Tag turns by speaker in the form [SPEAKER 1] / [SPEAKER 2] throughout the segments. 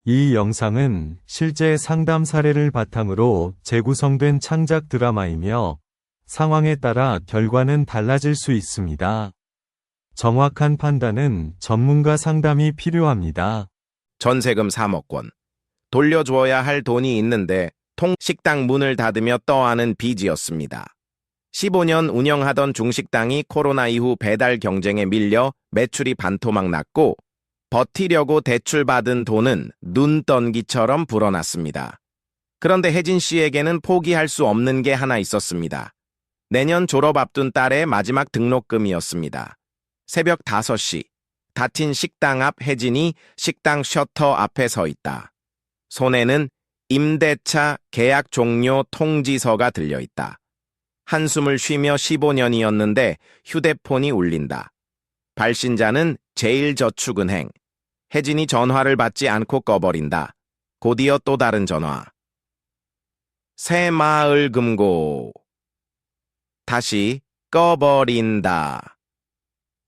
[SPEAKER 1] 이 영상은 실제 상담 사례를 바탕으로 재구성된 창작 드라마이며 상황에 따라 결과는 달라질 수 있습니다. 정확한 판단은 전문가 상담이 필요합니다.
[SPEAKER 2] 전세금 3억 원. 돌려주어야 할 돈이 있는데 식당 문을 닫으며 떠하는 빚이었습니다. 15년 운영하던 중식당이 코로나 이후 배달 경쟁에 밀려 매출이 반토막 났고 버티려고 대출받은 돈은 눈던기처럼 불어났습니다. 그런데 혜진 씨에게는 포기할 수 없는 게 하나 있었습니다. 내년 졸업 앞둔 딸의 마지막 등록금이었습니다. 새벽 5시, 닫힌 식당 앞 혜진이 식당 셔터 앞에 서 있다. 손에는 임대차 계약 종료 통지서가 들려있다. 한숨을 쉬며 15년이었는데 휴대폰이 울린다. 발신자는 제일저축은행. 혜진이 전화를 받지 않고 꺼버린다. 곧이어 또 다른 전화. 새마을금고. 다시 꺼버린다.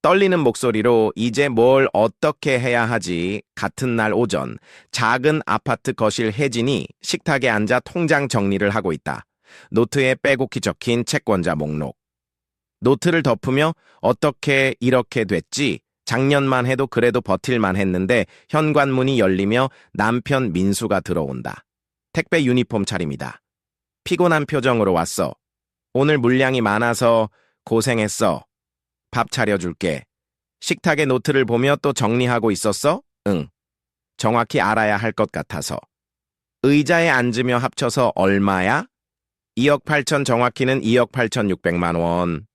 [SPEAKER 2] 떨리는 목소리로 이제 뭘 어떻게 해야 하지? 같은 날 오전, 작은 아파트 거실 혜진이 식탁에 앉아 통장 정리를 하고 있다. 노트에 빼곡히 적힌 채권자 목록. 노트를 덮으며 어떻게 이렇게 됐지? 작년만 해도 그래도 버틸만 했는데 현관문이 열리며 남편 민수가 들어온다. 택배 유니폼 차림이다. 피곤한 표정으로 왔어. 오늘 물량이 많아서 고생했어. 밥 차려줄게. 식탁에 노트를 보며 또 정리하고 있었어? 응. 정확히 알아야 할 것 같아서. 의자에 앉으며 합쳐서 얼마야? 2억 8천, 정확히는 2억 8,600만 원.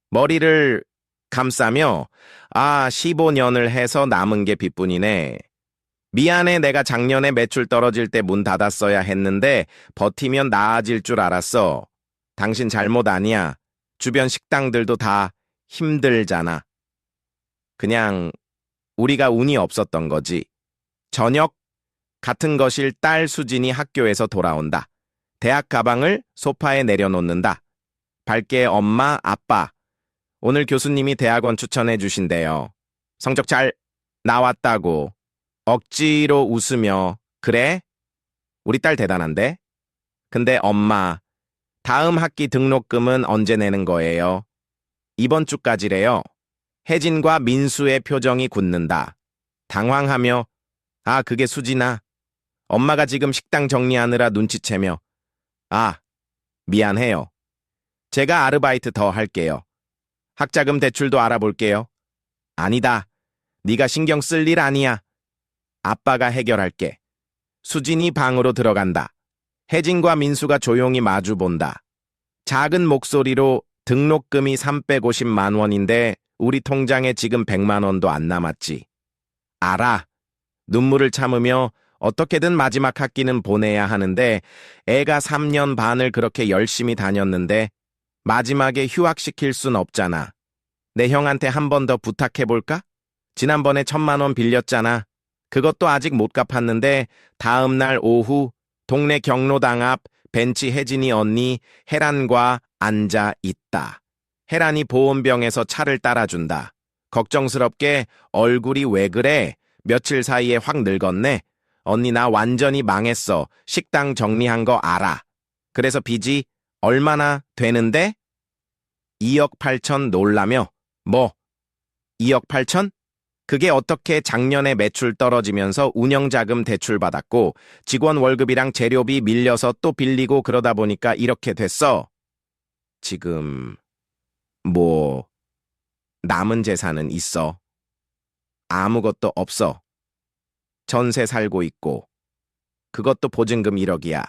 [SPEAKER 2] 머리를 감싸며 15년을 해서 남은 게 빚뿐이네. 미안해, 내가 작년에 매출 떨어질 때 문 닫았어야 했는데 버티면 나아질 줄 알았어. 당신 잘못 아니야. 주변 식당들도 다 힘들잖아. 그냥 우리가 운이 없었던 거지. 저녁, 같은 거실 딸 수진이 학교에서 돌아온다. 대학 가방을 소파에 내려놓는다. 밝게 엄마, 아빠. 오늘 교수님이 대학원 추천해 주신대요. 성적 잘 나왔다고. 억지로 웃으며 그래? 우리 딸 대단한데? 근데 엄마, 다음 학기 등록금은 언제 내는 거예요? 이번 주까지래요. 혜진과 민수의 표정이 굳는다. 당황하며 그게 수진아. 엄마가 지금 식당 정리하느라 눈치채며 미안해요. 제가 아르바이트 더 할게요. 학자금 대출도 알아볼게요. 아니다. 네가 신경 쓸 일 아니야. 아빠가 해결할게. 수진이 방으로 들어간다. 혜진과 민수가 조용히 마주본다. 작은 목소리로 등록금이 350만 원인데 우리 통장에 지금 100만 원도 안 남았지. 알아. 눈물을 참으며 어떻게든 마지막 학기는 보내야 하는데 애가 3년 반을 그렇게 열심히 다녔는데 마지막에 휴학시킬 순 없잖아. 내 형한테 한 번 더 부탁해볼까? 지난번에 1,000만 원 빌렸잖아. 그것도 아직 못 갚았는데 다음 날 오후 동네 경로당 앞 벤치 혜진이 언니 혜란과 앉아 있다. 혜란이 보온병에서 차를 따라준다. 걱정스럽게 얼굴이 왜 그래? 며칠 사이에 확 늙었네. 언니 나 완전히 망했어. 식당 정리한 거 알아. 그래서 빚이 얼마나 되는데? 2억 8천 놀라며 2억 8천? 그게 어떻게 작년에 매출 떨어지면서 운영자금 대출받았고 직원 월급이랑 재료비 밀려서 또 빌리고 그러다 보니까 이렇게 됐어. 지금 남은 재산은 있어. 아무것도 없어. 전세 살고 있고 그것도 보증금 1억이야.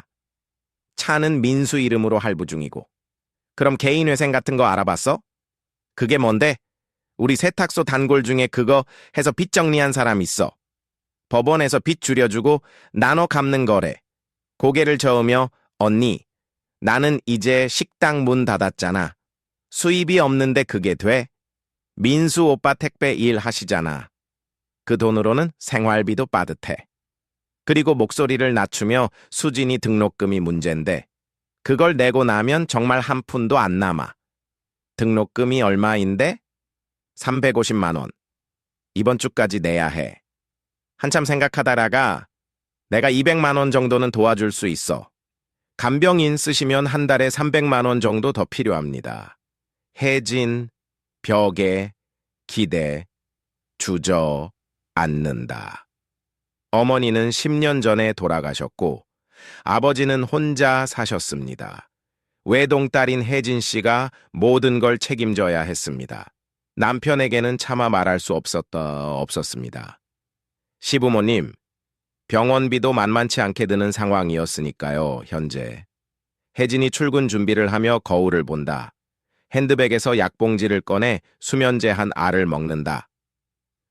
[SPEAKER 2] 차는 민수 이름으로 할부 중이고. 그럼 개인회생 같은 거 알아봤어? 그게 뭔데? 우리 세탁소 단골 중에 그거 해서 빚 정리한 사람 있어. 법원에서 빚 줄여주고 나눠 갚는 거래. 고개를 저으며 언니, 나는 이제 식당 문 닫았잖아. 수입이 없는데 그게 돼? 민수 오빠 택배 일 하시잖아. 그 돈으로는 생활비도 빠듯해. 그리고 목소리를 낮추며 수진이 등록금이 문제인데 그걸 내고 나면 정말 한 푼도 안 남아. 등록금이 얼마인데? 350만 원. 이번 주까지 내야 해. 한참 생각하다가 내가 200만 원 정도는 도와줄 수 있어. 간병인 쓰시면 한 달에 300만 원 정도 더 필요합니다. 혜진, 벽에, 기대, 주저앉는다. 어머니는 10년 전에 돌아가셨고 아버지는 혼자 사셨습니다. 외동딸인 혜진 씨가 모든 걸 책임져야 했습니다. 남편에게는 차마 말할 수 없었습니다. 시부모님, 병원비도 만만치 않게 드는 상황이었으니까요, 현재. 혜진이 출근 준비를 하며 거울을 본다. 핸드백에서 약봉지를 꺼내 수면제 한 알을 먹는다.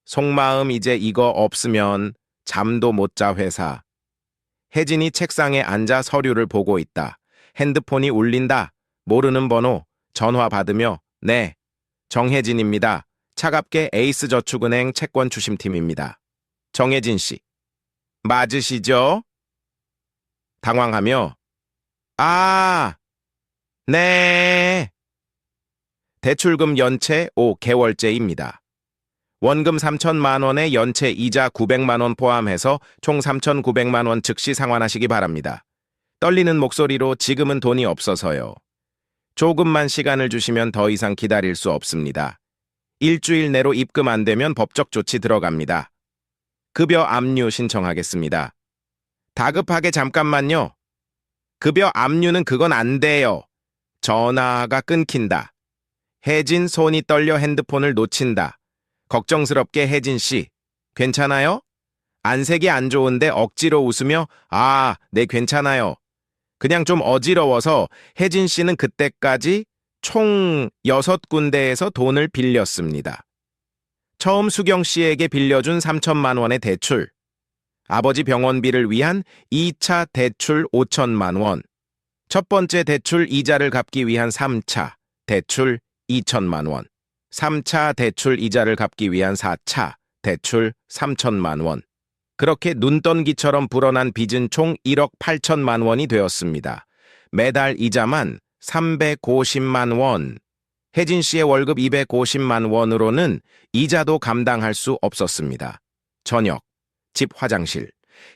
[SPEAKER 2] 속마음 이제 이거 없으면 잠도 못 자 회사. 혜진이 책상에 앉아 서류를 보고 있다. 핸드폰이 울린다. 모르는 번호. 전화 받으며 네, 정혜진입니다. 차갑게 에이스저축은행 채권 추심팀입니다. 정혜진 씨. 맞으시죠? 당황하며 아, 네. 대출금 연체 5개월째입니다. 원금 3천만 원에 연체 이자 900만 원 포함해서 총 3,900만 원 즉시 상환하시기 바랍니다. 떨리는 목소리로 지금은 돈이 없어서요. 조금만 시간을 주시면 더 이상 기다릴 수 없습니다. 일주일 내로 입금 안 되면 법적 조치 들어갑니다. 급여 압류 신청하겠습니다. 다급하게 잠깐만요. 급여 압류는 그건 안 돼요. 전화가 끊긴다. 혜진 손이 떨려 핸드폰을 놓친다. 걱정스럽게 혜진 씨, 괜찮아요? 안색이 안 좋은데 억지로 웃으며 아, 네 괜찮아요. 그냥 좀 어지러워서 혜진 씨는 그때까지 총 6군데에서 돈을 빌렸습니다. 처음 수경 씨에게 빌려준 3천만 원의 대출, 아버지 병원비를 위한 2차 대출 5천만 원, 첫 번째 대출 이자를 갚기 위한 3차 대출 2천만 원, 3차 대출 이자를 갚기 위한 4차 대출 3천만 원. 그렇게 눈던기처럼 불어난 빚은 총 1억 8천만 원이 되었습니다. 매달 이자만 350만 원. 혜진 씨의 월급 250만 원으로는 이자도 감당할 수 없었습니다. 저녁, 집 화장실.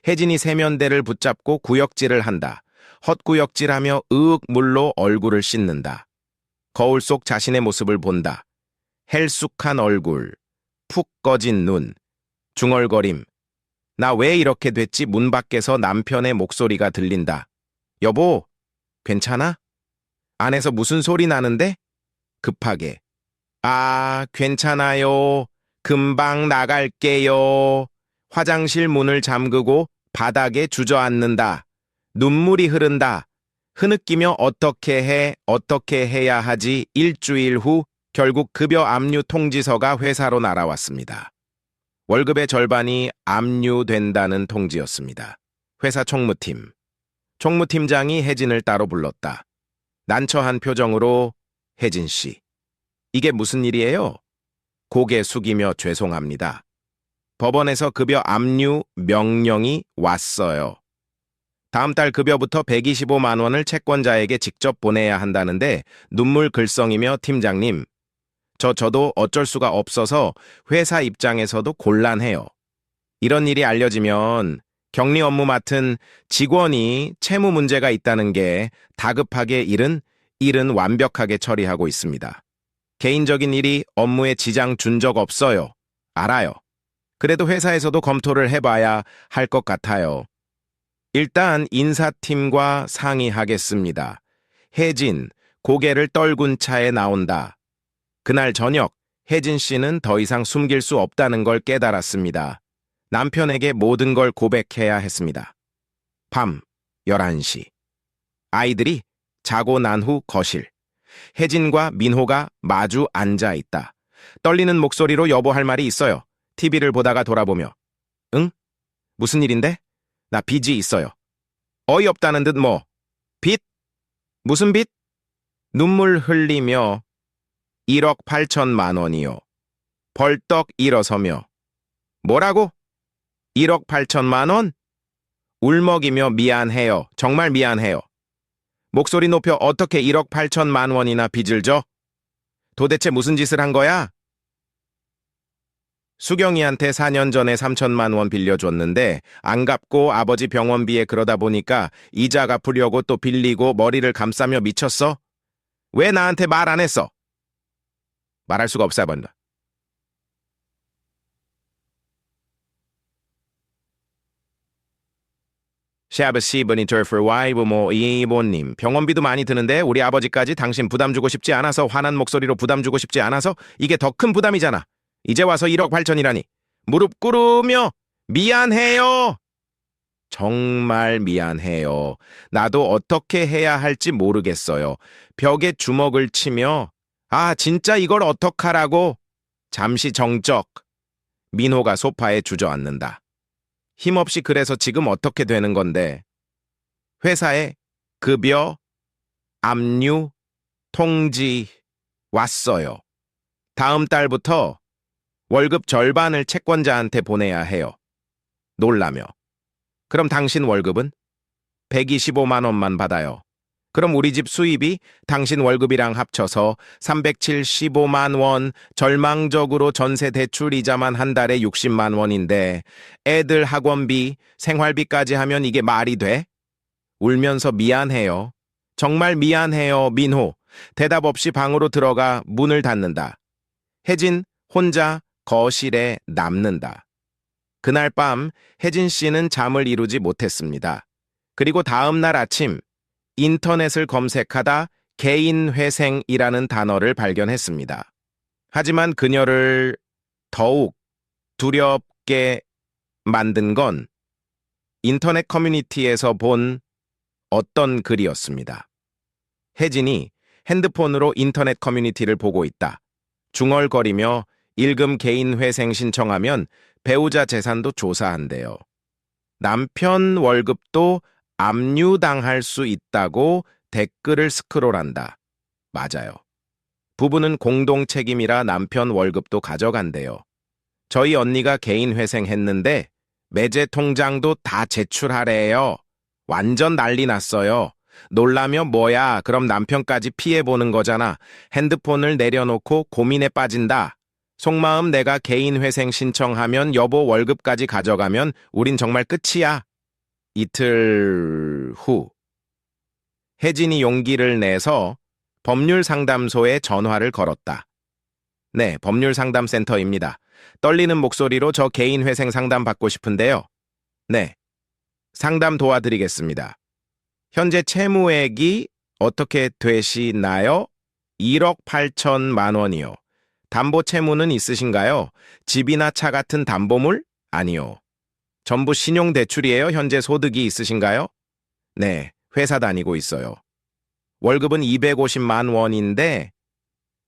[SPEAKER 2] 혜진이 세면대를 붙잡고 구역질을 한다. 헛구역질하며 으윽 물로 얼굴을 씻는다. 거울 속 자신의 모습을 본다. 헬쑥한 얼굴, 푹 꺼진 눈, 중얼거림. 나 왜 이렇게 됐지? 문 밖에서 남편의 목소리가 들린다. 여보, 괜찮아? 안에서 무슨 소리 나는데? 급하게. 아, 괜찮아요. 금방 나갈게요. 화장실 문을 잠그고 바닥에 주저앉는다. 눈물이 흐른다. 흐느끼며 어떻게 해야 하지? 일주일 후 결국 급여 압류 통지서가 회사로 날아왔습니다. 월급의 절반이 압류된다는 통지였습니다. 회사 총무팀. 총무팀장이 혜진을 따로 불렀다. 난처한 표정으로 혜진 씨. 이게 무슨 일이에요? 고개 숙이며 죄송합니다. 법원에서 급여 압류 명령이 왔어요. 다음 달 급여부터 125만 원을 채권자에게 직접 보내야 한다는데 눈물 글썽이며 팀장님, 저도 어쩔 수가 없어서 회사 입장에서도 곤란해요. 이런 일이 알려지면 격리 업무 맡은 직원이 채무 문제가 있다는 게 다급하게 일은 완벽하게 처리하고 있습니다. 개인적인 일이 업무에 지장 준 적 없어요. 알아요. 그래도 회사에서도 검토를 해봐야 할 것 같아요. 일단 인사팀과 상의하겠습니다. 혜진, 고개를 떨군 차에 나온다. 그날 저녁, 혜진 씨는 더 이상 숨길 수 없다는 걸 깨달았습니다. 남편에게 모든 걸 고백해야 했습니다. 밤 11시. 아이들이 자고 난 후 거실. 혜진과 민호가 마주 앉아 있다. 떨리는 목소리로 여보 할 말이 있어요. TV를 보다가 돌아보며. 응? 무슨 일인데? 나 빚이 있어요. 어이없다는 듯 뭐. 빚? 무슨 빚? 눈물 흘리며 1억 8천만 원이요. 벌떡 일어서며. 뭐라고? 1억 8천만 원? 울먹이며 미안해요. 정말 미안해요. 목소리 높여 어떻게 1억 8천만 원이나 빚을 져? 도대체 무슨 짓을 한 거야? 수경이한테 4년 전에 3천만 원 빌려줬는데 안 갚고 아버지 병원비에 그러다 보니까 이자 갚으려고 또 빌리고 머리를 감싸며 미쳤어? 왜 나한테 말 안 했어? 말할 수가 없어 본다. 샤브시 버니터 for why 부모 이모님 병원비도 많이 드는데 우리 아버지까지 당신 부담 주고 싶지 않아서 화난 목소리로 부담 주고 싶지 않아서 이게 더 큰 부담이잖아. 이제 와서 1억 8천이라니. 무릎 꿇으며 미안해요. 정말 미안해요. 나도 어떻게 해야 할지 모르겠어요. 벽에 주먹을 치며 아 진짜 이걸 어떡하라고. 잠시 정적. 민호가 소파에 주저앉는다. 힘없이 그래서 지금 어떻게 되는 건데. 회사에 급여, 압류, 통지 왔어요. 다음 달부터 월급 절반을 채권자한테 보내야 해요. 놀라며. 그럼 당신 월급은? 125만 원만 받아요. 그럼 우리 집 수입이 당신 월급이랑 합쳐서 375만 원, 절망적으로 전세 대출 이자만 한 달에 60만 원인데 애들 학원비, 생활비까지 하면 이게 말이 돼? 울면서 미안해요. 정말 미안해요, 민호. 대답 없이 방으로 들어가 문을 닫는다. 혜진 혼자 거실에 남는다. 그날 밤 혜진 씨는 잠을 이루지 못했습니다. 그리고 다음 날 아침 인터넷을 검색하다 개인회생이라는 단어를 발견했습니다. 하지만 그녀를 더욱 두렵게 만든 건 인터넷 커뮤니티에서 본 어떤 글이었습니다. 혜진이 핸드폰으로 인터넷 커뮤니티를 보고 있다. 중얼거리며 일금 개인회생 신청하면 배우자 재산도 조사한대요. 남편 월급도 압류당할 수 있다고 댓글을 스크롤한다. 맞아요. 부부는 공동 책임이라 남편 월급도 가져간대요. 저희 언니가 개인회생 했는데 매제 통장도 다 제출하래요. 완전 난리 났어요. 놀라며 뭐야 그럼 남편까지 피해보는 거잖아. 핸드폰을 내려놓고 고민에 빠진다. 속마음 내가 개인회생 신청하면 여보 월급까지 가져가면 우린 정말 끝이야. 이틀 후 혜진이 용기를 내서 법률상담소에 전화를 걸었다. 네, 법률상담센터입니다. 떨리는 목소리로 저 개인회생 상담 받고 싶은데요. 네, 상담 도와드리겠습니다. 현재 채무액이 어떻게 되시나요? 1억 8천만 원이요. 담보 채무는 있으신가요? 집이나 차 같은 담보물? 아니요. 전부 신용대출이에요? 현재 소득이 있으신가요? 네, 회사 다니고 있어요. 월급은 250만 원인데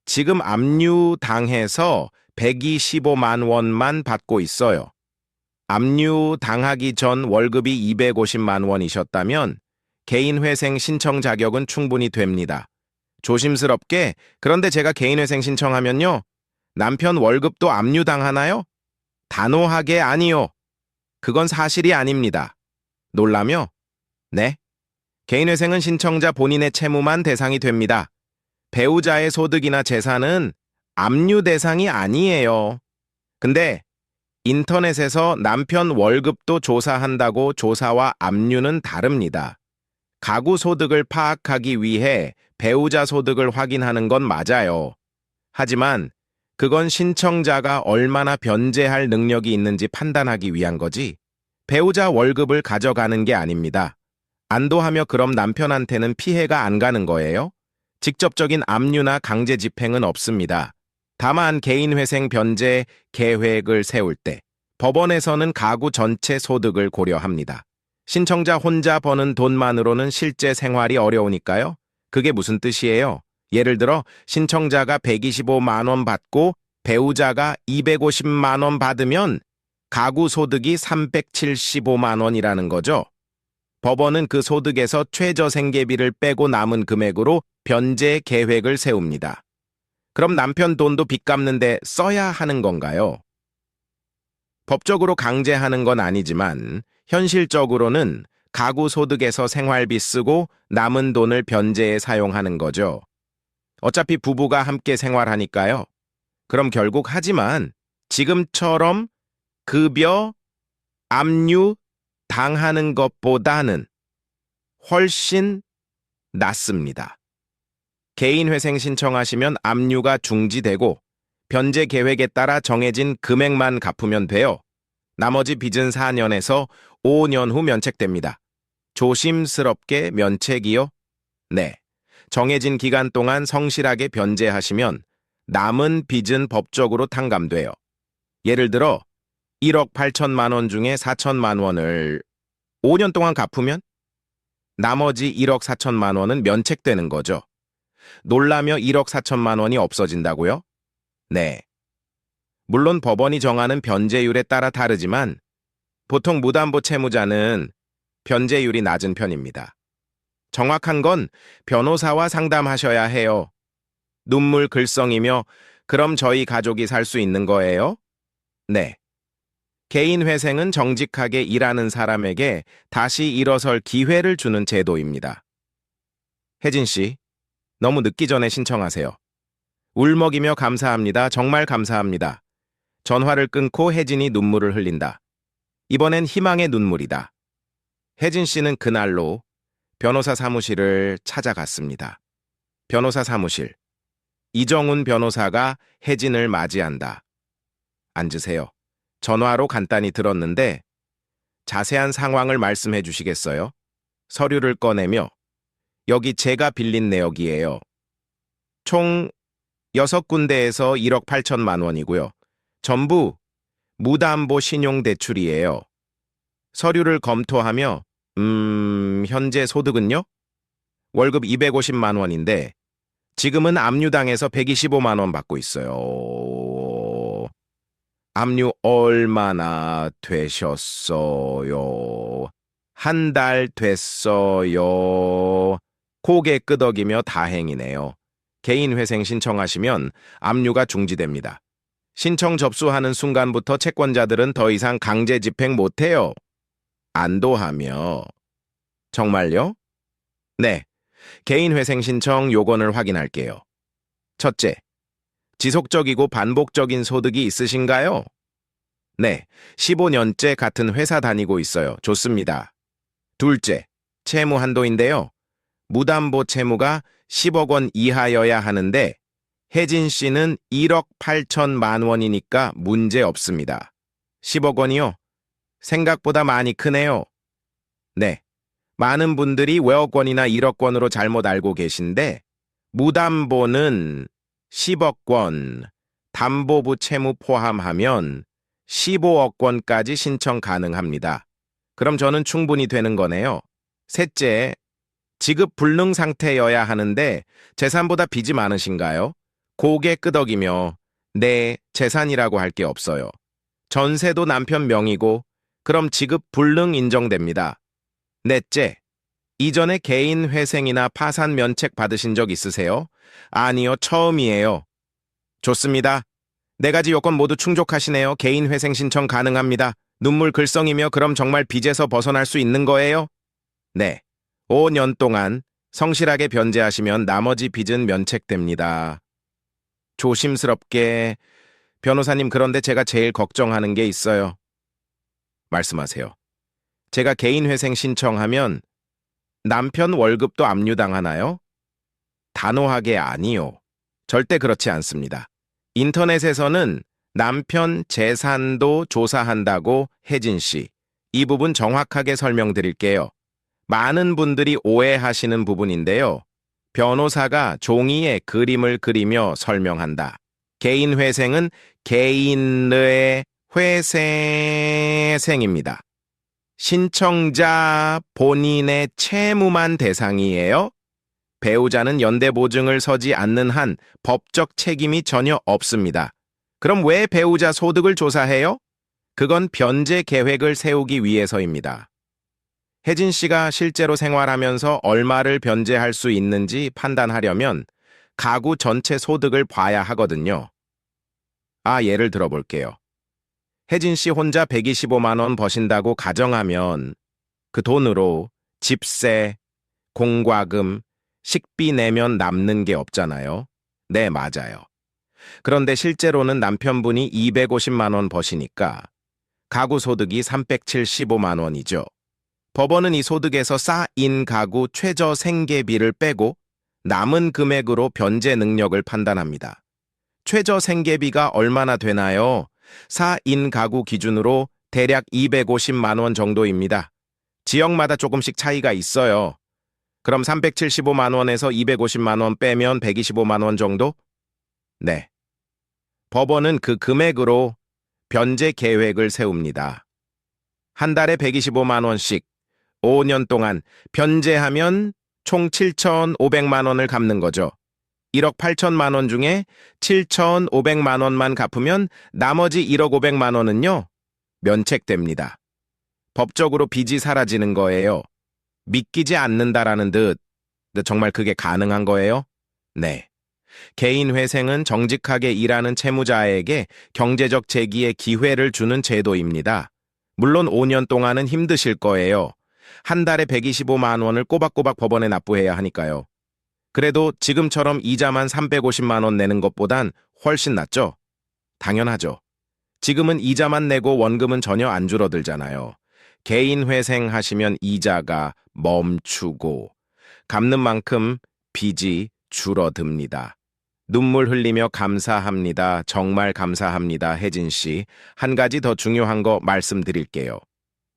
[SPEAKER 2] 지금 압류당해서 125만 원만 받고 있어요. 압류당하기 전 월급이 250만 원이셨다면 개인회생 신청 자격은 충분히 됩니다. 조심스럽게 그런데 제가 개인회생 신청하면요. 남편 월급도 압류당하나요? 단호하게 아니요. 그건 사실이 아닙니다. 놀라며 네. 개인회생은 신청자 본인의 채무만 대상이 됩니다. 배우자의 소득이나 재산은 압류 대상이 아니에요. 근데 인터넷에서 남편 월급도 조사한다고 조사와 압류는 다릅니다. 가구 소득을 파악하기 위해 배우자 소득을 확인하는 건 맞아요. 하지만 그건 신청자가 얼마나 변제할 능력이 있는지 판단하기 위한 거지 배우자 월급을 가져가는 게 아닙니다. 안도하며 그럼 남편한테는 피해가 안 가는 거예요? 직접적인 압류나 강제 집행은 없습니다. 다만 개인회생 변제 계획을 세울 때 법원에서는 가구 전체 소득을 고려합니다. 신청자 혼자 버는 돈만으로는 실제 생활이 어려우니까요. 그게 무슨 뜻이에요? 예를 들어 신청자가 125만 원 받고 배우자가 250만 원 받으면 가구 소득이 375만 원이라는 거죠. 법원은 그 소득에서 최저 생계비를 빼고 남은 금액으로 변제 계획을 세웁니다. 그럼 남편 돈도 빚 갚는데 써야 하는 건가요? 법적으로 강제하는 건 아니지만 현실적으로는 가구 소득에서 생활비 쓰고 남은 돈을 변제에 사용하는 거죠. 어차피 부부가 함께 생활하니까요. 그럼 결국 하지만 지금처럼 급여, 압류 당하는 것보다는 훨씬 낫습니다. 개인회생 신청하시면 압류가 중지되고 변제 계획에 따라 정해진 금액만 갚으면 돼요. 나머지 빚은 4년에서 5년 후 면책됩니다. 조심스럽게 면책이요? 네. 정해진 기간 동안 성실하게 변제하시면 남은 빚은 법적으로 탕감돼요. 예를 들어 1억 8천만 원 중에 4천만 원을 5년 동안 갚으면 나머지 1억 4천만 원은 면책되는 거죠. 놀라며 1억 4천만 원이 없어진다고요? 네. 물론 법원이 정하는 변제율에 따라 다르지만 보통 무담보 채무자는 변제율이 낮은 편입니다. 정확한 건 변호사와 상담하셔야 해요. 눈물 글썽이며 그럼 저희 가족이 살 수 있는 거예요? 네. 개인회생은 정직하게 일하는 사람에게 다시 일어설 기회를 주는 제도입니다. 혜진 씨, 너무 늦기 전에 신청하세요. 울먹이며 감사합니다. 정말 감사합니다. 전화를 끊고 혜진이 눈물을 흘린다. 이번엔 희망의 눈물이다. 혜진 씨는 그날로 변호사 사무실을 찾아갔습니다. 변호사 사무실. 이정훈 변호사가 혜진을 맞이한다. 앉으세요. 전화로 간단히 들었는데 자세한 상황을 말씀해 주시겠어요? 서류를 꺼내며 여기 제가 빌린 내역이에요. 총 6군데에서 1억 8천만 원이고요. 전부 무담보 신용대출이에요. 서류를 검토하며 현재 소득은요? 월급 250만 원인데 지금은 압류당해서 125만 원 받고 있어요. 압류 얼마나 되셨어요? 한 달 됐어요. 고개 끄덕이며 다행이네요. 개인회생 신청하시면 압류가 중지됩니다. 신청 접수하는 순간부터 채권자들은 더 이상 강제 집행 못해요. 안도하며. 정말요? 네. 개인회생 신청 요건을 확인할게요. 첫째, 지속적이고 반복적인 소득이 있으신가요? 네, 15년째 같은 회사 다니고 있어요. 좋습니다. 둘째, 채무 한도인데요. 무담보 채무가 10억 원 이하여야 하는데 혜진 씨는 1억 8천만 원이니까 문제 없습니다. 10억 원이요? 생각보다 많이 크네요. 네, 많은 분들이 왜 억 원이나 1억 원으로 잘못 알고 계신데 무담보는 10억 원, 담보부 채무 포함하면 15억 원까지 신청 가능합니다. 그럼 저는 충분히 되는 거네요. 셋째, 지급 불능 상태여야 하는데 재산보다 빚이 많으신가요? 고개 끄덕이며 네, 재산이라고 할 게 없어요. 전세도 남편 명의고 그럼 지급 불능 인정됩니다. 넷째, 이전에 개인 회생이나 파산 면책 받으신 적 있으세요? 아니요, 처음이에요. 좋습니다. 네 가지 요건 모두 충족하시네요. 개인 회생 신청 가능합니다. 눈물 글썽이며 그럼 정말 빚에서 벗어날 수 있는 거예요? 네. 5년 동안 성실하게 변제하시면 나머지 빚은 면책됩니다. 조심스럽게. 변호사님, 그런데 제가 제일 걱정하는 게 있어요. 말씀하세요. 제가 개인 회생 신청하면 남편 월급도 압류당하나요? 단호하게 아니요. 절대 그렇지 않습니다. 인터넷에서는 남편 재산도 조사한다고 혜진 씨. 이 부분 정확하게 설명드릴게요. 많은 분들이 오해하시는 부분인데요. 변호사가 종이에 그림을 그리며 설명한다. 개인 회생은 개인의 회생입니다. 신청자 본인의 채무만 대상이에요. 배우자는 연대보증을 서지 않는 한 법적 책임이 전혀 없습니다. 그럼 왜 배우자 소득을 조사해요? 그건 변제 계획을 세우기 위해서입니다. 혜진 씨가 실제로 생활하면서 얼마를 변제할 수 있는지 판단하려면 가구 전체 소득을 봐야 하거든요. 예를 들어볼게요. 혜진 씨 혼자 125만 원 버신다고 가정하면 그 돈으로 집세, 공과금, 식비 내면 남는 게 없잖아요. 네, 맞아요. 그런데 실제로는 남편분이 250만 원 버시니까 가구 소득이 375만 원이죠. 법원은 이 소득에서 쌓인 가구 최저 생계비를 빼고 남은 금액으로 변제 능력을 판단합니다. 최저 생계비가 얼마나 되나요? 4인 가구 기준으로 대략 250만 원 정도입니다. 지역마다 조금씩 차이가 있어요. 그럼 375만 원에서 250만 원 빼면 125만 원 정도? 네. 법원은 그 금액으로 변제 계획을 세웁니다. 한 달에 125만 원씩 5년 동안 변제하면 총 7,500만 원을 갚는 거죠. 1억 8천만 원 중에 7,500만 원만 갚으면 나머지 1억 500만 원은요, 면책됩니다. 법적으로 빚이 사라지는 거예요. 믿기지 않는다라는 듯. 근데 정말 그게 가능한 거예요? 네. 개인 회생은 정직하게 일하는 채무자에게 경제적 재기의 기회를 주는 제도입니다. 물론 5년 동안은 힘드실 거예요. 한 달에 125만 원을 꼬박꼬박 법원에 납부해야 하니까요. 그래도 지금처럼 이자만 350만 원 내는 것보단 훨씬 낫죠? 당연하죠. 지금은 이자만 내고 원금은 전혀 안 줄어들잖아요. 개인 회생하시면 이자가 멈추고 갚는 만큼 빚이 줄어듭니다. 눈물 흘리며 감사합니다. 정말 감사합니다. 혜진 씨. 한 가지 더 중요한 거 말씀드릴게요.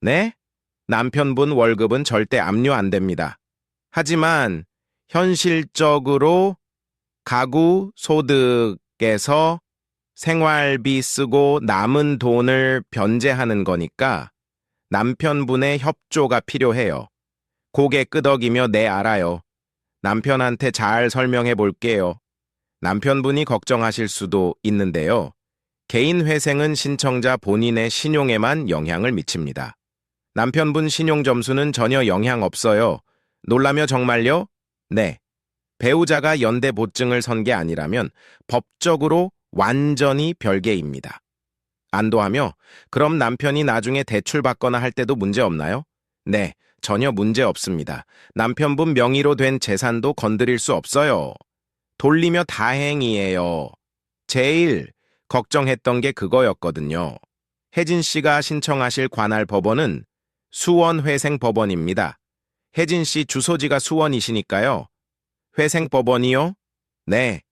[SPEAKER 2] 네? 남편분 월급은 절대 압류 안 됩니다. 하지만 현실적으로 가구 소득에서 생활비 쓰고 남은 돈을 변제하는 거니까 남편분의 협조가 필요해요. 고개 끄덕이며 네 알아요. 남편한테 잘 설명해 볼게요. 남편분이 걱정하실 수도 있는데요. 개인 회생은 신청자 본인의 신용에만 영향을 미칩니다. 남편분 신용 점수는 전혀 영향 없어요. 놀라며 정말요? 네. 배우자가 연대 보증을 선 게 아니라면 법적으로 완전히 별개입니다. 안도하며 그럼 남편이 나중에 대출 받거나 할 때도 문제 없나요? 네, 전혀 문제 없습니다. 남편분 명의로 된 재산도 건드릴 수 없어요. 돌리며 다행이에요. 제일 걱정했던 게 그거였거든요. 혜진 씨가 신청하실 관할 법원은 수원회생법원입니다. 혜진 씨 주소지가 수원이시니까요. 회생법원이요? 네.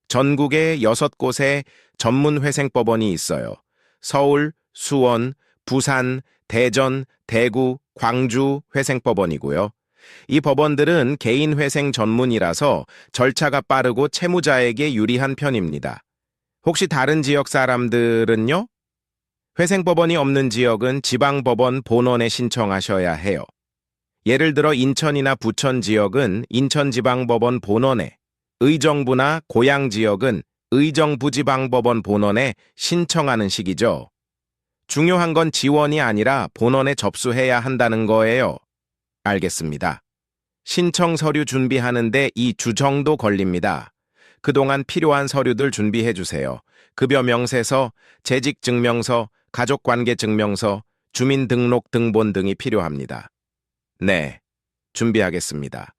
[SPEAKER 2] 전국에 6곳에 전문 회생법원이 있어요. 서울, 수원, 부산, 대전, 대구, 광주 회생법원이고요. 이 법원들은 개인 회생 전문이라서 절차가 빠르고 채무자에게 유리한 편입니다. 혹시 다른 지역 사람들은요? 회생법원이 없는 지역은 지방법원 본원에 신청하셔야 해요. 예를 들어 인천이나 부천 지역은 인천지방법원 본원에, 의정부나 고양 지역은 의정부지방법원 본원에 신청하는 식이죠. 중요한 건 지원이 아니라 본원에 접수해야 한다는 거예요. 알겠습니다. 신청 서류 준비하는데 2주 정도 걸립니다. 그동안 필요한 서류들 준비해 주세요. 급여 명세서, 재직 증명서, 가족관계 증명서, 주민등록등본 등이 필요합니다. 네, 준비하겠습니다.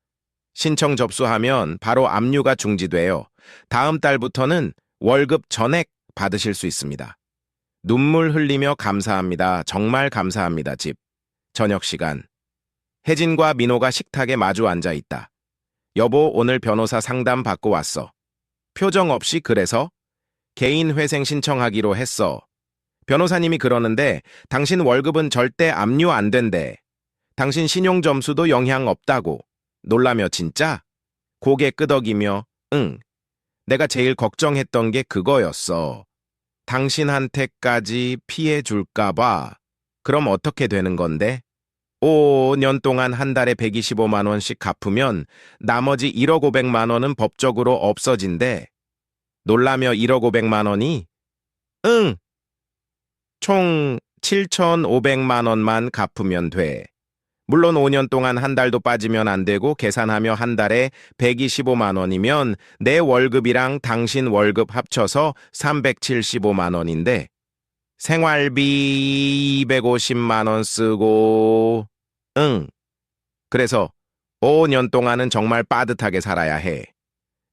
[SPEAKER 2] 신청 접수하면 바로 압류가 중지돼요. 다음 달부터는 월급 전액 받으실 수 있습니다. 눈물 흘리며 감사합니다. 정말 감사합니다. 집. 저녁 시간. 혜진과 민호가 식탁에 마주 앉아 있다. 여보, 오늘 변호사 상담 받고 왔어. 표정 없이 그래서? 개인 회생 신청하기로 했어. 변호사님이 그러는데 당신 월급은 절대 압류 안 된대. 당신 신용 점수도 영향 없다고. 놀라며 진짜? 고개 끄덕이며 응. 내가 제일 걱정했던 게 그거였어. 당신한테까지 피해 줄까 봐. 그럼 어떻게 되는 건데? 5년 동안 한 달에 125만 원씩 갚으면 나머지 1억 500만 원은 법적으로 없어진대. 놀라며 1억 500만 원이? 응! 총 7,500만 원만 갚으면 돼. 물론 5년 동안 한 달도 빠지면 안 되고 계산하며 한 달에 125만 원이면 내 월급이랑 당신 월급 합쳐서 375만 원인데 생활비 250만 원 쓰고 응. 그래서 5년 동안은 정말 빠듯하게 살아야 해.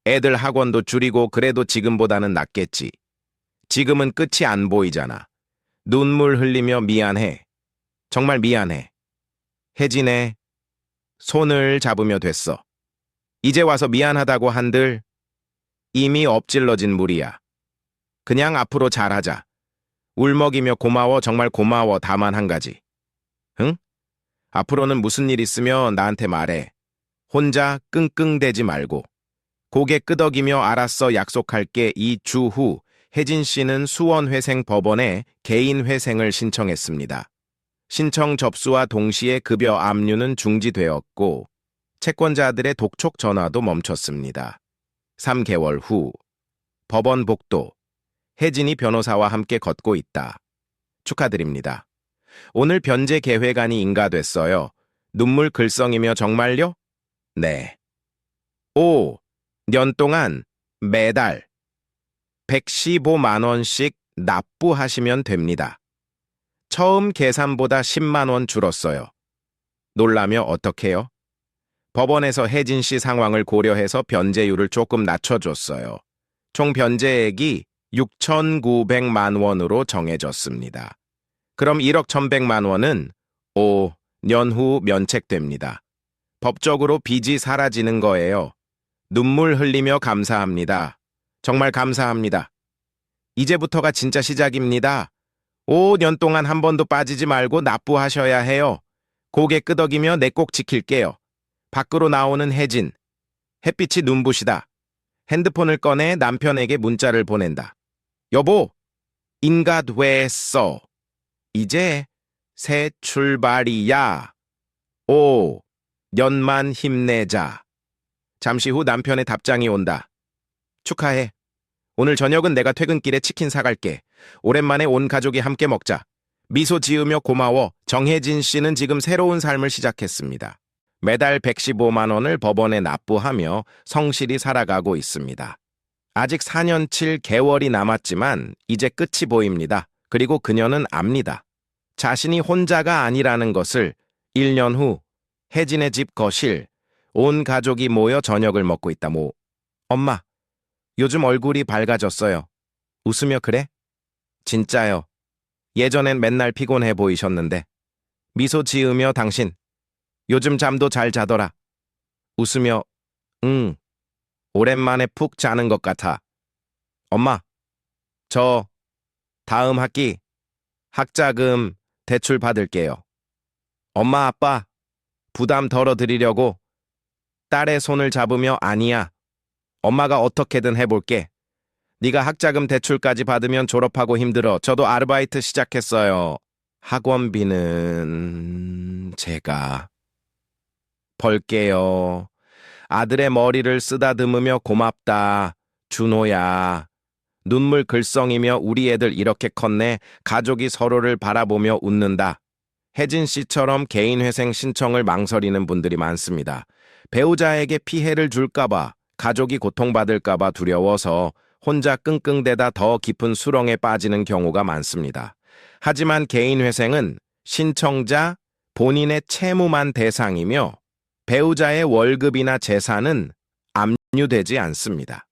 [SPEAKER 2] 애들 학원도 줄이고 그래도 지금보다는 낫겠지. 지금은 끝이 안 보이잖아. 눈물 흘리며 미안해. 정말 미안해. 혜진의 손을 잡으며 됐어. 이제 와서 미안하다고 한들 이미 엎질러진 물이야. 그냥 앞으로 잘하자. 울먹이며 고마워, 정말 고마워, 다만 한 가지. 응? 앞으로는 무슨 일 있으면 나한테 말해. 혼자 끙끙대지 말고. 고개 끄덕이며 알았어, 약속할게. 이 주 후 혜진 씨는 수원회생 법원에 개인 회생을 신청했습니다. 신청 접수와 동시에 급여 압류는 중지되었고 채권자들의 독촉 전화도 멈췄습니다. 3개월 후 법원 복도. 혜진이 변호사와 함께 걷고 있다. 축하드립니다. 오늘 변제 개회관이 인가됐어요. 눈물 글썽이며 정말요? 네. 5년 동안 매달 115만 원씩 납부하시면 됩니다. 처음 계산보다 10만 원 줄었어요. 놀라며 어떡해요? 법원에서 혜진 씨 상황을 고려해서 변제율을 조금 낮춰줬어요. 총 변제액이 6,900만 원으로 정해졌습니다. 그럼 1억 1,100만 원은 5년 후 면책됩니다. 법적으로 빚이 사라지는 거예요. 눈물 흘리며 감사합니다. 정말 감사합니다. 이제부터가 진짜 시작입니다. 5년 동안 한 번도 빠지지 말고 납부하셔야 해요. 고개 끄덕이며 내 꼭 지킬게요. 밖으로 나오는 혜진. 햇빛이 눈부시다. 핸드폰을 꺼내 남편에게 문자를 보낸다. 여보, 인가됐어. 이제 새 출발이야. 5년만 힘내자. 잠시 후 남편의 답장이 온다. 축하해. 오늘 저녁은 내가 퇴근길에 치킨 사갈게. 오랜만에 온 가족이 함께 먹자. 미소 지으며 고마워. 정혜진 씨는 지금 새로운 삶을 시작했습니다. 매달 115만 원을 법원에 납부하며 성실히 살아가고 있습니다. 아직 4년 7개월이 남았지만 이제 끝이 보입니다. 그리고 그녀는 압니다. 자신이 혼자가 아니라는 것을. 1년 후 혜진의 집 거실. 온 가족이 모여 저녁을 먹고 있다. 엄마, 요즘 얼굴이 밝아졌어요. 웃으며 그래? 진짜요. 예전엔 맨날 피곤해 보이셨는데. 미소 지으며 당신, 요즘 잠도 잘 자더라. 웃으며 응, 오랜만에 푹 자는 것 같아. 엄마, 저 다음 학기 학자금 대출 받을게요. 엄마, 아빠, 부담 덜어드리려고 딸의 손을 잡으며 아니야. 엄마가 어떻게든 해볼게. 네가 학자금 대출까지 받으면 졸업하고 힘들어. 저도 아르바이트 시작했어요. 학원비는 제가 벌게요. 아들의 머리를 쓰다듬으며 고맙다. 준호야. 눈물 글썽이며 우리 애들 이렇게 컸네. 가족이 서로를 바라보며 웃는다. 혜진 씨처럼 개인회생 신청을 망설이는 분들이 많습니다. 배우자에게 피해를 줄까봐, 가족이 고통받을까봐 두려워서 혼자 끙끙대다 더 깊은 수렁에 빠지는 경우가 많습니다. 하지만 개인회생은 신청자 본인의 채무만 대상이며 배우자의 월급이나 재산은 압류되지 않습니다.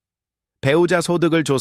[SPEAKER 2] 배우자 소득을 조사